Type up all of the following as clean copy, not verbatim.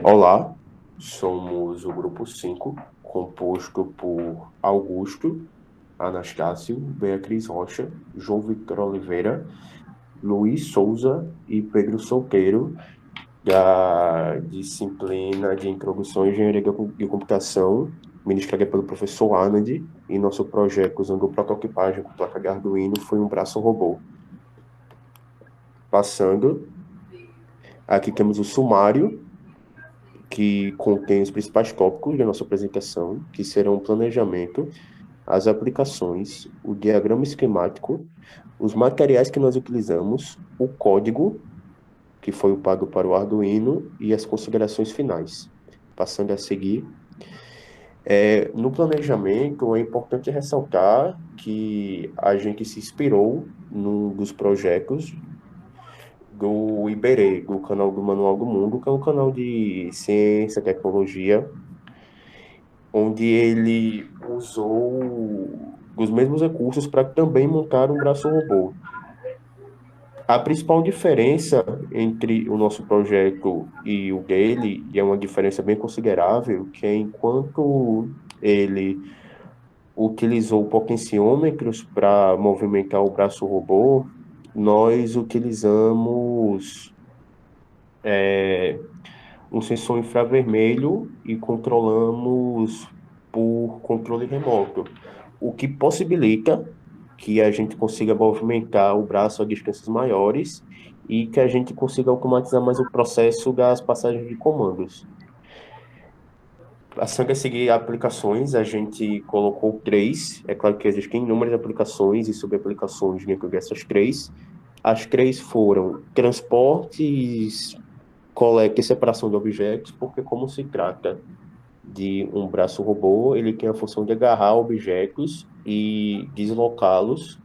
Olá, somos o grupo 5, composto por Augusto, Anastácio, Beatriz Rocha, João Victor Oliveira, Luiz Souza e Pedro Solteiro, da disciplina de Introdução à Engenharia de Computação, ministrada pelo professor Anand, e nosso projeto usando o prototipagem com placa de Arduino foi um braço robô. Passando, aqui temos o sumário, que contém os principais tópicos da nossa apresentação, que serão o planejamento, as aplicações, o diagrama esquemático, os materiais que nós utilizamos, o código, que foi o pago para o Arduino, e as considerações finais. Passando a seguir, no planejamento, é importante ressaltar que a gente se inspirou num dos projetos do Iberê, do canal do Manual do Mundo, que é um canal de ciência, tecnologia, onde ele usou os mesmos recursos para também montar um braço robô. A principal diferença entre o nosso projeto e o dele, e é uma diferença bem considerável, que é enquanto ele utilizou potenciômetros para movimentar o braço robô, nós utilizamos um sensor infravermelho e controlamos por controle remoto, o que possibilita que a gente consiga movimentar o braço a distâncias maiores e que a gente consiga automatizar mais o processo das passagens de comandos. Passando a seguir aplicações, a gente colocou três. É claro que existem inúmeras aplicações e subaplicações dentro dessas três. As três foram transportes, coleta e separação de objetos, porque como se trata de um braço robô, ele tem a função de agarrar objetos e deslocá-los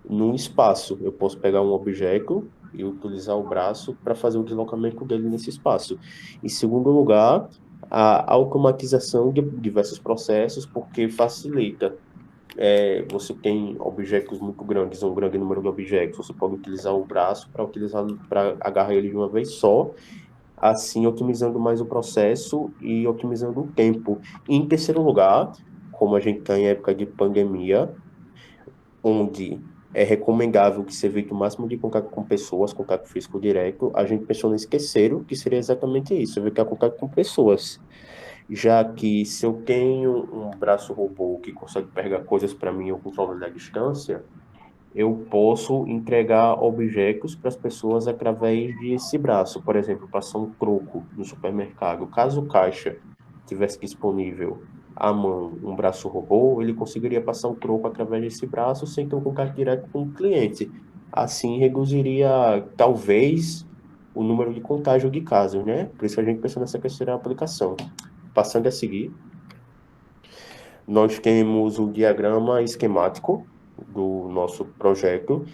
num espaço. Eu posso pegar um objeto e utilizar o braço para fazer o deslocamento dele nesse espaço. Em segundo lugar, a automatização de diversos processos, porque facilita. Você tem objetos muito grandes, um grande número de objetos, você pode utilizar o braço para agarrar ele de uma vez só, assim otimizando mais o processo e otimizando o tempo. E em terceiro lugar, como a gente está em época de pandemia, onde é recomendável que se evite o máximo de contato com pessoas, contato físico direto, a gente pensou nesse terceiro, que seria exatamente isso, evitar contato com pessoas. Já que se eu tenho um braço robô que consegue pegar coisas para mim, eu controlo ele à distância, eu posso entregar objetos para as pessoas através desse braço. Por exemplo, passar um troco no supermercado. Caso o caixa tivesse disponível à mão um braço robô, ele conseguiria passar o troco através desse braço sem ter um contato direto com o cliente. Assim, reduziria, talvez, o número de contágio de casos, né? Por isso a gente pensou nessa questão da aplicação. Passando a seguir, nós temos o diagrama esquemático do nosso projeto,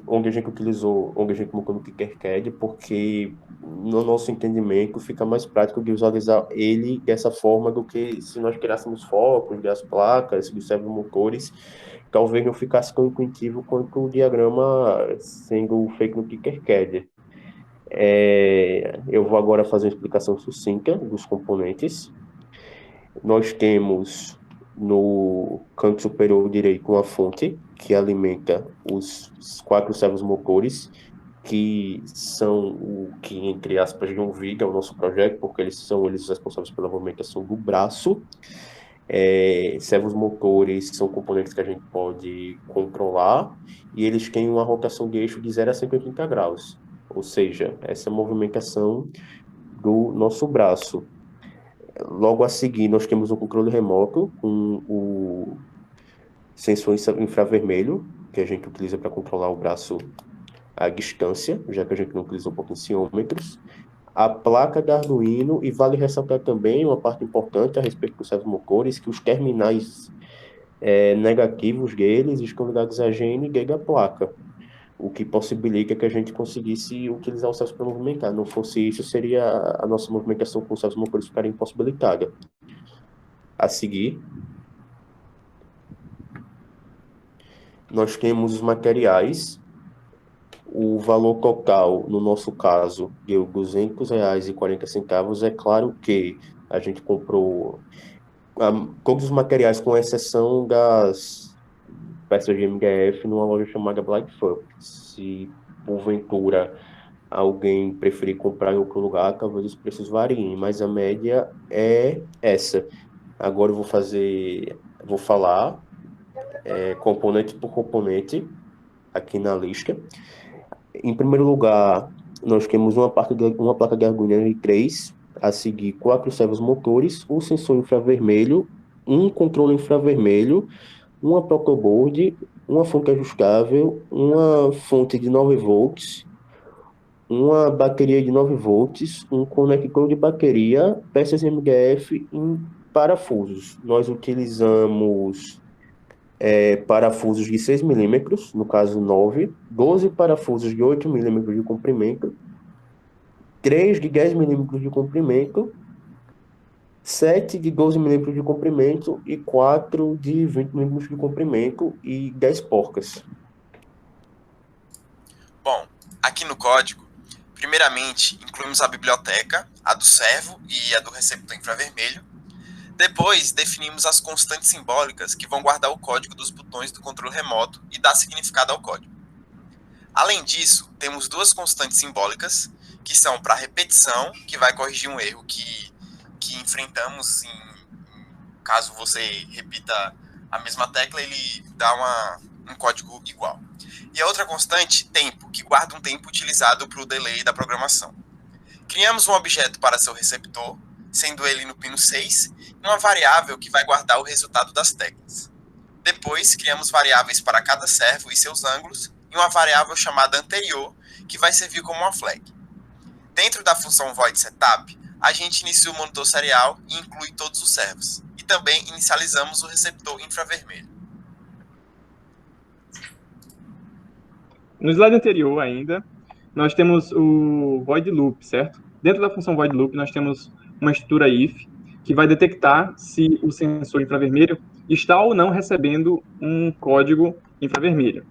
onde a gente utilizou, onde a gente colocou no Tinkercad, porque no nosso entendimento fica mais prático de visualizar ele dessa forma do que se nós criássemos focos das placas, dos servomotores, talvez não ficasse tão intuitivo quanto o diagrama sendo feito no Tinkercad. Eu vou agora fazer uma explicação sucinta dos componentes. Nós temos no canto superior direito uma fonte que alimenta os quatro servos motores, que são o que, entre aspas, dão vida ao nosso projeto, porque eles são eles os responsáveis pela movimentação do braço. Servos motores são componentes que a gente pode controlar e eles têm uma rotação de eixo de 0 a 180 graus, ou seja, essa movimentação do nosso braço. Logo a seguir, nós temos um controle remoto com o sensor infravermelho, que a gente utiliza para controlar o braço à distância, já que a gente não utilizou potenciômetros. A placa da Arduino, e vale ressaltar também uma parte importante a respeito dos servomotores, que os terminais negativos deles estão ligados a GN e gate da placa, o que possibilita que a gente conseguisse utilizar o celso para movimentar. Não fosse isso, seria a nossa movimentação com os servomotores ficaria impossibilitada. A seguir, nós temos os materiais, o valor total, no nosso caso, deu R$ 200,40. É claro que a gente comprou todos os materiais, com exceção das peças de MDF, numa loja chamada Black Fur. Se porventura alguém preferir comprar em outro lugar, talvez os preços variem, mas a média é essa. Agora eu vou falar componente por componente aqui na lista. Em primeiro lugar, nós temos uma placa de Arduino 3, a seguir 4 servos motores, um sensor infravermelho, um controle infravermelho, uma protoboard, uma fonte ajustável, uma fonte de 9 volts, uma bateria de 9 volts, um conector de bateria, peças MDF e parafusos. Nós utilizamos parafusos de 6 milímetros, no caso 9, 12 parafusos de 8 milímetros de comprimento, 3 de 10 milímetros de comprimento, 7 de 12 milímetros de comprimento e 4 de 20 milímetros de comprimento e 10 porcas. Bom, aqui no código, primeiramente incluímos a biblioteca, a do servo e a do receptor infravermelho. Depois, definimos as constantes simbólicas que vão guardar o código dos botões do controle remoto e dar significado ao código. Além disso, temos duas constantes simbólicas, que são para repetição, que vai corrigir um erro que enfrentamos caso você repita a mesma tecla, ele dá um código igual. E a outra constante, tempo, que guarda um tempo utilizado para o delay da programação. Criamos um objeto para seu receptor, sendo ele no pino 6, e uma variável que vai guardar o resultado das teclas. Depois, criamos variáveis para cada servo e seus ângulos, e uma variável chamada anterior, que vai servir como uma flag. Dentro da função void setup, a gente inicia o monitor serial e inclui todos os servos. E também inicializamos o receptor infravermelho. No slide anterior ainda, nós temos o void loop, certo? Dentro da função void loop, nós temos uma estrutura if, que vai detectar se o sensor infravermelho está ou não recebendo um código infravermelho.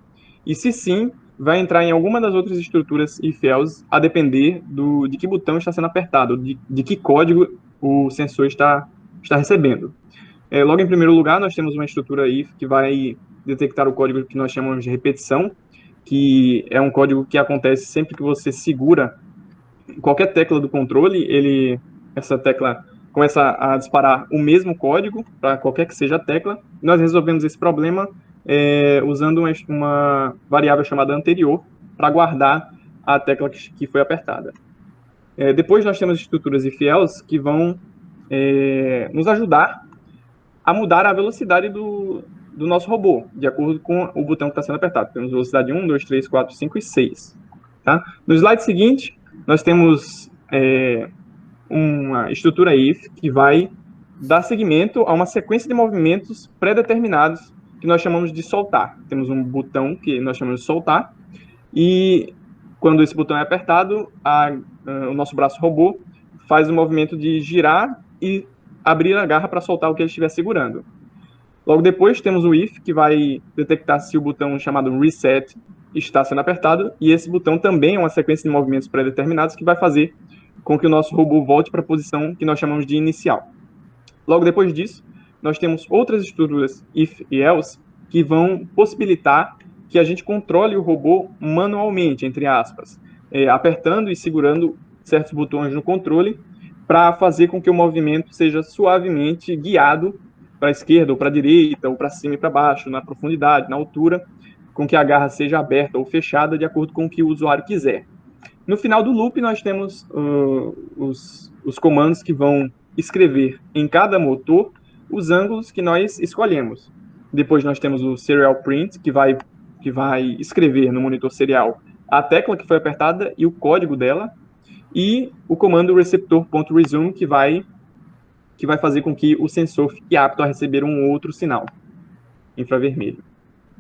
E se sim, vai entrar em alguma das outras estruturas if-else, a depender de que botão está sendo apertado, de que código o sensor está recebendo. Logo em primeiro lugar, nós temos uma estrutura if que vai detectar o código que nós chamamos de repetição, que é um código que acontece sempre que você segura qualquer tecla do controle, essa tecla começa a disparar o mesmo código para qualquer que seja a tecla. Nós resolvemos esse problema usando uma variável chamada anterior para guardar a tecla que foi apertada. Depois nós temos estruturas if-else que vão nos ajudar a mudar a velocidade do nosso robô, de acordo com o botão que está sendo apertado. Temos velocidade 1, 2, 3, 4, 5 e 6. Tá? No slide seguinte, nós temos uma estrutura if que vai dar seguimento a uma sequência de movimentos pré-determinados que nós chamamos de soltar. Temos um botão que nós chamamos de soltar e quando esse botão é apertado, o nosso braço robô faz o movimento de girar e abrir a garra para soltar o que ele estiver segurando. Logo depois temos o if, que vai detectar se o botão chamado reset está sendo apertado, e esse botão também é uma sequência de movimentos pré-determinados que vai fazer com que o nosso robô volte para a posição que nós chamamos de inicial. Logo depois disso, nós temos outras estruturas if e else que vão possibilitar que a gente controle o robô manualmente, entre aspas, apertando e segurando certos botões no controle para fazer com que o movimento seja suavemente guiado para a esquerda ou para a direita, ou para cima e para baixo, na profundidade, na altura, com que a garra seja aberta ou fechada de acordo com o que o usuário quiser. No final do loop, nós temos os comandos que vão escrever em cada motor os ângulos que nós escolhemos. Depois nós temos o serial print, que vai escrever no monitor serial a tecla que foi apertada e o código dela, e o comando receptor.resume, que vai fazer com que o sensor fique apto a receber um outro sinal infravermelho.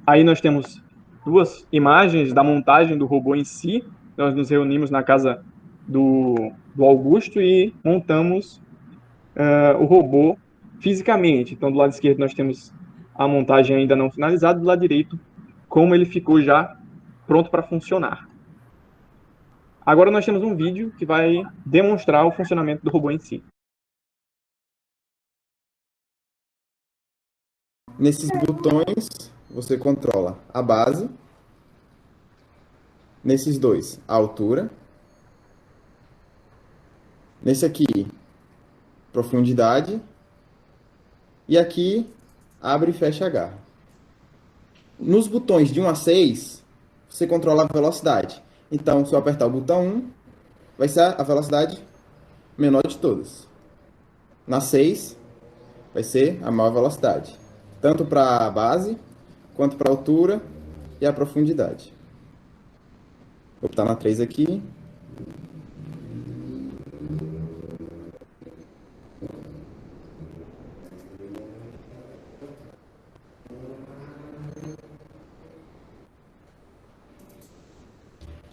Aí nós temos duas imagens da montagem do robô em si. Nós nos reunimos na casa do Augusto e montamos o robô fisicamente. Então, do lado esquerdo nós temos a montagem ainda não finalizada, do lado direito, como ele ficou já pronto para funcionar. Agora nós temos um vídeo que vai demonstrar o funcionamento do robô em si. Nesses botões, você controla a base. Nesses dois, a altura. Nesse aqui, profundidade. E aqui, abre e fecha a garra. Nos botões de 1 a 6, você controla a velocidade. Então, se eu apertar o botão 1, vai ser a velocidade menor de todas. Na 6, vai ser a maior velocidade. Tanto para a base, quanto para a altura e a profundidade. Vou botar na 3 aqui.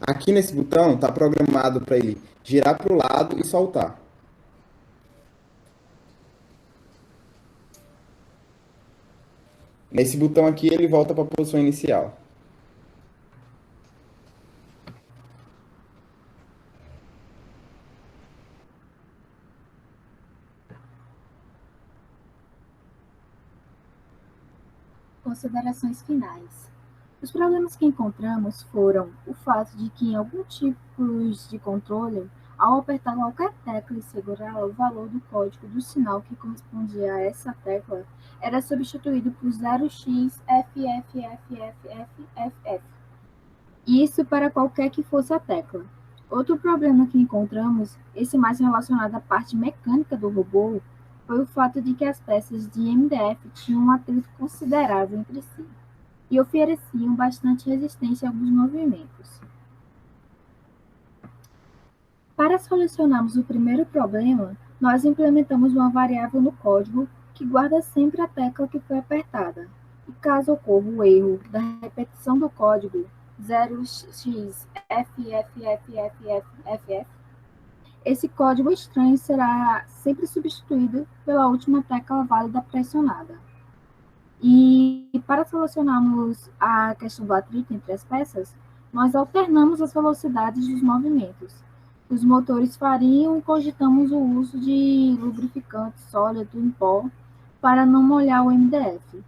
Aqui nesse botão está programado para ele girar para o lado e soltar. Nesse botão aqui ele volta para a posição inicial. Considerações finais. Os problemas que encontramos foram o fato de que em alguns tipos de controle, ao apertar qualquer tecla e segurar, o valor do código do sinal que correspondia a essa tecla era substituído por 0xFFFFFF. Isso para qualquer que fosse a tecla. Outro problema que encontramos, esse mais relacionado à parte mecânica do robô, foi o fato de que as peças de MDF tinham um atrito considerável entre si e ofereciam bastante resistência a alguns movimentos. Para solucionarmos o primeiro problema, nós implementamos uma variável no código que guarda sempre a tecla que foi apertada. E caso ocorra o erro da repetição do código 0xFFFFFF, esse código estranho será sempre substituído pela última tecla válida pressionada. E para solucionarmos a questão do atrito entre as peças, nós alternamos as velocidades dos movimentos que os motores fariam e cogitamos o uso de lubrificante sólido em pó para não molhar o MDF,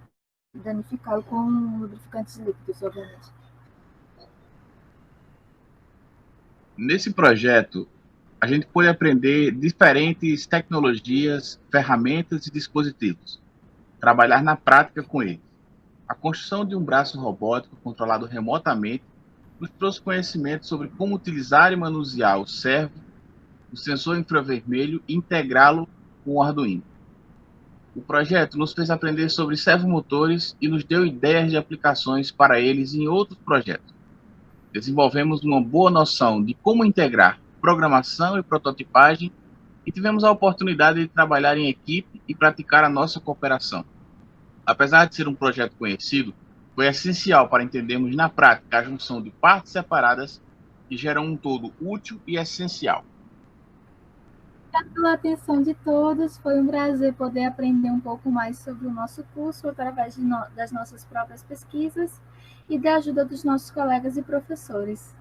danificá-lo com lubrificantes líquidos, obviamente. Nesse projeto, a gente pôde aprender diferentes tecnologias, ferramentas e dispositivos, trabalhar na prática com eles. A construção de um braço robótico controlado remotamente nos trouxe conhecimento sobre como utilizar e manusear o servo, o sensor infravermelho e integrá-lo com o Arduino. O projeto nos fez aprender sobre servomotores e nos deu ideias de aplicações para eles em outros projetos. Desenvolvemos uma boa noção de como integrar programação e prototipagem e tivemos a oportunidade de trabalhar em equipe e praticar a nossa cooperação. Apesar de ser um projeto conhecido, foi essencial para entendermos na prática a junção de partes separadas que geram um todo útil e essencial. Obrigada pela atenção de todos, foi um prazer poder aprender um pouco mais sobre o nosso curso através das nossas próprias pesquisas e da ajuda dos nossos colegas e professores.